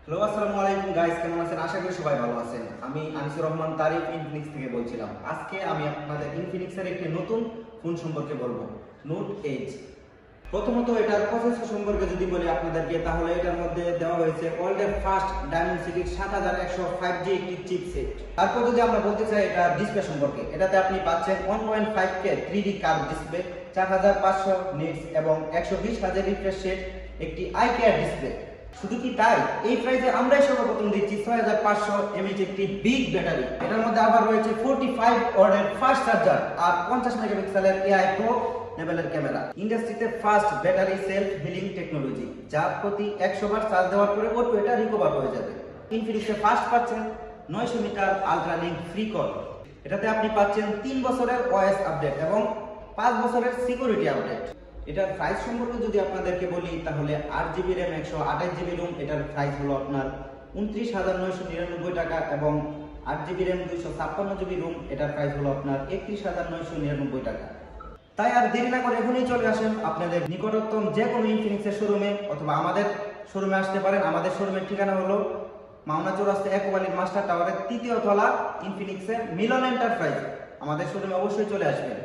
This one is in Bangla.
হ্যালো, আসসালামু আলাইকুম গাইস, কেমন আছেন? আশা করি সবাই ভালো আছেন। আমি আনিসুর রহমান তারিফ ইনফিনিক্স থেকে বলছিলাম। আজকে আমি আপনাদের ইনফিনিক্সের একটি নতুন ফোন সম্পর্কে বলবো, নোট এইচ। প্রথমত এটার প্রসেসর সম্পর্কে যদি বলি আপনাদেরকে, তাহলে এটার মধ্যে দেওয়া হয়েছে ওয়ার্ল্ডের ফার্স্ট ডায়মন্ডসিটির 7100 5G একটি চিপসেট। তারপর যদি আমরা বলতে চাই এটা ডিসপ্লে সম্পর্কে, এটাতে আপনি পাচ্ছেন 1.5K 3D curve display, 4500 nits এবং 120 হার্জ রিফ্রেশ রেট, একটি আই কেয়ার ডিসপ্লে। শুধু কি তাই, এই প্রাইসে আমরাই সর্বপ্রথম দিচ্ছি 6500 mAh একটি বিগ ব্যাটারি। এটার মধ্যে আবার রয়েছে 45 ওয়াটের ফাস্ট চার্জার আর 50 মেগাপিক্সেলের এআই প্রো লেভেলের ক্যামেরা। ইন্ডাস্ট্রিতে first battery self healing technology, যা প্রতি 100 বার চার্জ দেওয়ার পরে অটো এটা রিকভার হয়ে যাবে। ইনফিনিক্সে ফার্স্ট পাচ্ছেন 900 metre ultra link free call. এটাতে আপনি পাচ্ছেন 3 বছরের ওএস আপডেট এবং 5 বছরের সিকিউরিটি আপডেট। এটার প্রাইস সম্পর্কে যদি আপনাদেরকে বলি, তাহলে 8GB র্যাম 128GB রোম, এটার প্রাইস হলো আপনার 29,999 টাকা এবং 8GB র্যাম 256GB রোম, এটার প্রাইস হলো আপনার 31,999 টাকা। তাই আর দেরি না করে এখনই চলে আসেন আপনাদের নিকটতম যে কোনো ইনফিনিক্সের শোরুমে, অথবা আমাদের শোরুমে আসতে পারেন। আমাদের শোরুমের ঠিকানা হলো মাওনা চৌরাস্তা একবালির মাস্টার টাওয়ারের 3য় তলা, ইনফিনিক্সের মিলন এন্টারপ্রাইজ। আমাদের শোরুমে অবশ্যই চলে আসবেন।